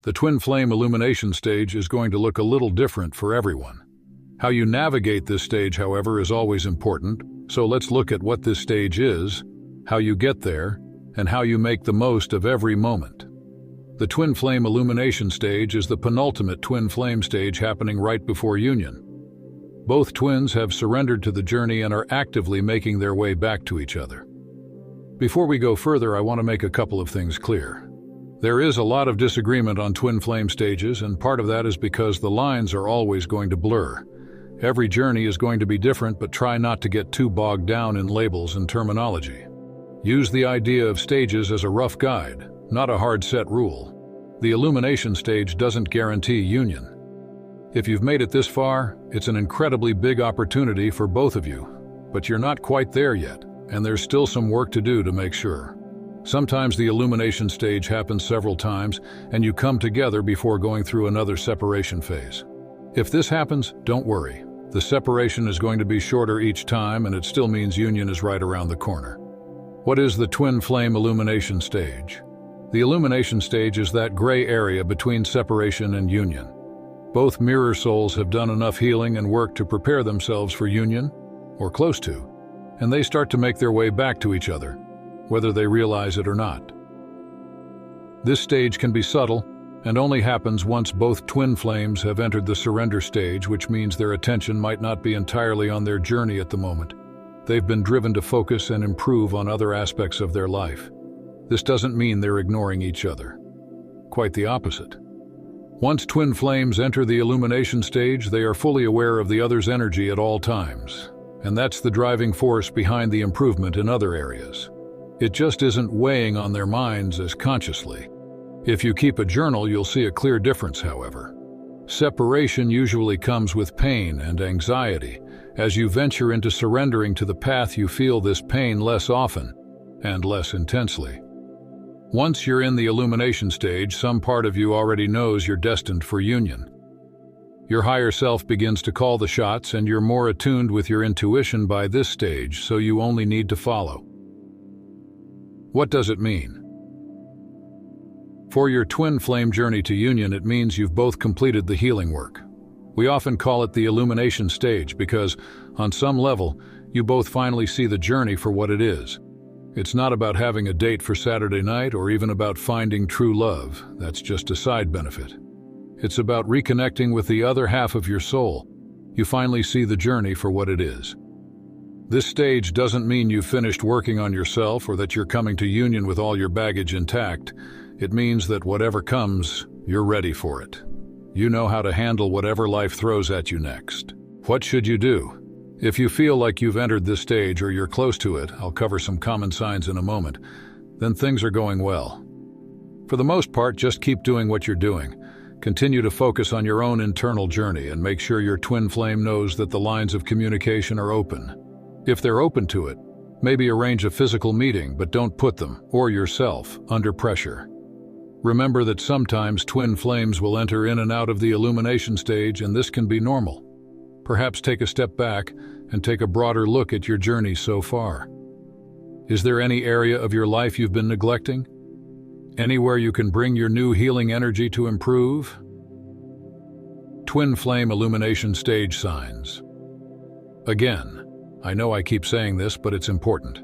The twin flame illumination stage is going to look a little different for everyone. How you navigate this stage, however, is always important, so let's look at what this stage is, how you get there, and how you make the most of every moment. The twin flame illumination stage is the penultimate twin flame stage happening right before union. Both twins have surrendered to the journey and are actively making their way back to each other. Before we go further, I want to make a couple of things clear. There is a lot of disagreement on twin flame stages, and part of that is because the lines are always going to blur. Every journey is going to be different, but try not to get too bogged down in labels and terminology. Use the idea of stages as a rough guide, not a hard set rule. The illumination stage doesn't guarantee union. If you've made it this far, it's an incredibly big opportunity for both of you, but you're not quite there yet, and there's still some work to do to make sure. Sometimes the illumination stage happens several times, and you come together before going through another separation phase. If this happens, don't worry. The separation is going to be shorter each time, and it still means union is right around the corner. What is the twin flame illumination stage? The illumination stage is that gray area between separation and union. Both mirror souls have done enough healing and work to prepare themselves for union, or close to, and they start to make their way back to each other, whether they realize it or not. This stage can be subtle and only happens once both twin flames have entered the surrender stage, which means their attention might not be entirely on their journey at the moment. They've been driven to focus and improve on other aspects of their life. This doesn't mean they're ignoring each other. Quite the opposite. Once twin flames enter the illumination stage, they are fully aware of the other's energy at all times, and that's the driving force behind the improvement in other areas. It just isn't weighing on their minds as consciously. If you keep a journal, you'll see a clear difference, however. Separation usually comes with pain and anxiety. As you venture into surrendering to the path, you feel this pain less often and less intensely. Once you're in the illumination stage, some part of you already knows you're destined for union. Your higher self begins to call the shots, and you're more attuned with your intuition by this stage, so you only need to follow. What does it mean? For your twin flame journey to union, it means you've both completed the healing work. We often call it the illumination stage because, on some level, you both finally see the journey for what it is. It's not about having a date for Saturday night or even about finding true love. That's just a side benefit. It's about reconnecting with the other half of your soul. You finally see the journey for what it is. This stage doesn't mean you've finished working on yourself or that you're coming to union with all your baggage intact. It means that whatever comes, you're ready for it. You know how to handle whatever life throws at you next. What should you do? If you feel like you've entered this stage or you're close to it, I'll cover some common signs in a moment, then things are going well. For the most part, just keep doing what you're doing. Continue to focus on your own internal journey and make sure your twin flame knows that the lines of communication are open. If they're open to it, maybe arrange a physical meeting, but don't put them, or yourself, under pressure. Remember that sometimes twin flames will enter in and out of the illumination stage, and this can be normal. Perhaps take a step back and take a broader look at your journey so far. Is there any area of your life you've been neglecting? Anywhere you can bring your new healing energy to improve? Twin flame illumination stage signs. Again, I know I keep saying this, but it's important.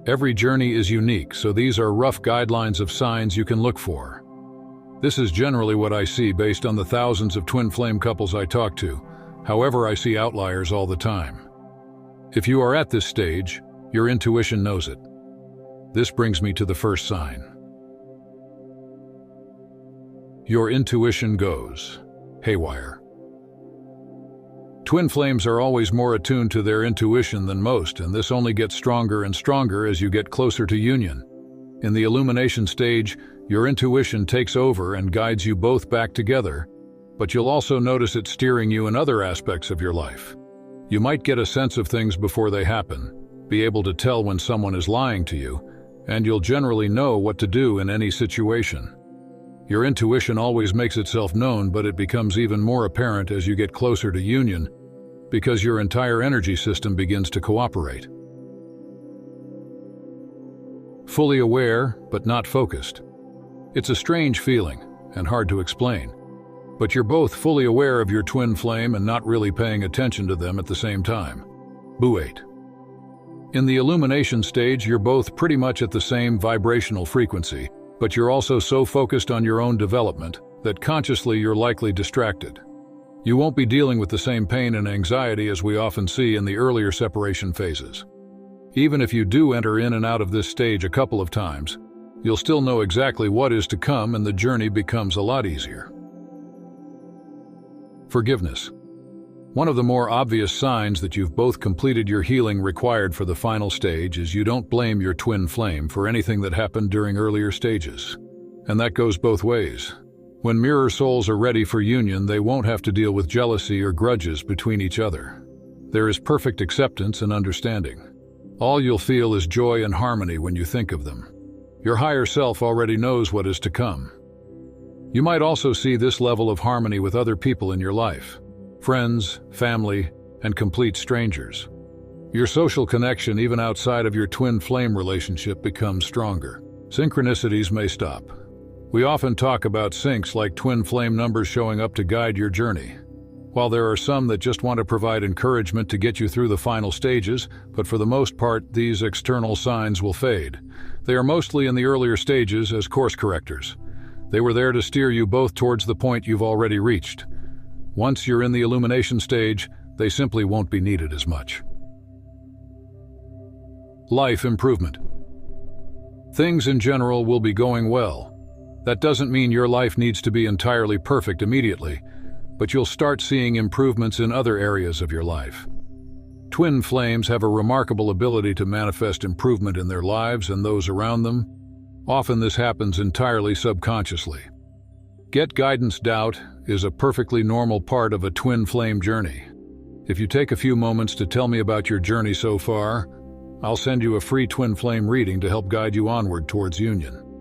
Every journey is unique, so these are rough guidelines of signs you can look for. This is generally what I see based on the thousands of twin flame couples I talk to. However, I see outliers all the time. If you are at this stage, your intuition knows it. This brings me to the first sign. Your intuition goes haywire. Twin flames are always more attuned to their intuition than most, and this only gets stronger and stronger as you get closer to union. In the illumination stage, your intuition takes over and guides you both back together, but you'll also notice it steering you in other aspects of your life. You might get a sense of things before they happen, be able to tell when someone is lying to you, and you'll generally know what to do in any situation. Your intuition always makes itself known, but it becomes even more apparent as you get closer to union, because your entire energy system begins to cooperate. Fully aware, but not focused. It's a strange feeling, and hard to explain. But you're both fully aware of your twin flame and not really paying attention to them at the same time. Buate. In the illumination stage, you're both pretty much at the same vibrational frequency, but you're also so focused on your own development that consciously you're likely distracted. You won't be dealing with the same pain and anxiety as we often see in the earlier separation phases. Even if you do enter in and out of this stage a couple of times, you'll still know exactly what is to come and the journey becomes a lot easier. Forgiveness. One of the more obvious signs that you've both completed your healing required for the final stage is you don't blame your twin flame for anything that happened during earlier stages. And that goes both ways. When mirror souls are ready for union, they won't have to deal with jealousy or grudges between each other. There is perfect acceptance and understanding. All you'll feel is joy and harmony when you think of them. Your higher self already knows what is to come. You might also see this level of harmony with other people in your life. Friends, family, and complete strangers. Your social connection, even outside of your twin flame relationship, becomes stronger. Synchronicities may stop. We often talk about syncs like twin flame numbers showing up to guide your journey. While there are some that just want to provide encouragement to get you through the final stages, but for the most part, these external signs will fade. They are mostly in the earlier stages as course correctors. They were there to steer you both towards the point you've already reached. Once you're in the illumination stage, they simply won't be needed as much. Life improvement. Things in general will be going well. That doesn't mean your life needs to be entirely perfect immediately, but you'll start seeing improvements in other areas of your life. Twin flames have a remarkable ability to manifest improvement in their lives and those around them. Often this happens entirely subconsciously. Get guidance. Doubt is a perfectly normal part of a twin flame journey. If you take a few moments to tell me about your journey so far, I'll send you a free twin flame reading to help guide you onward towards union.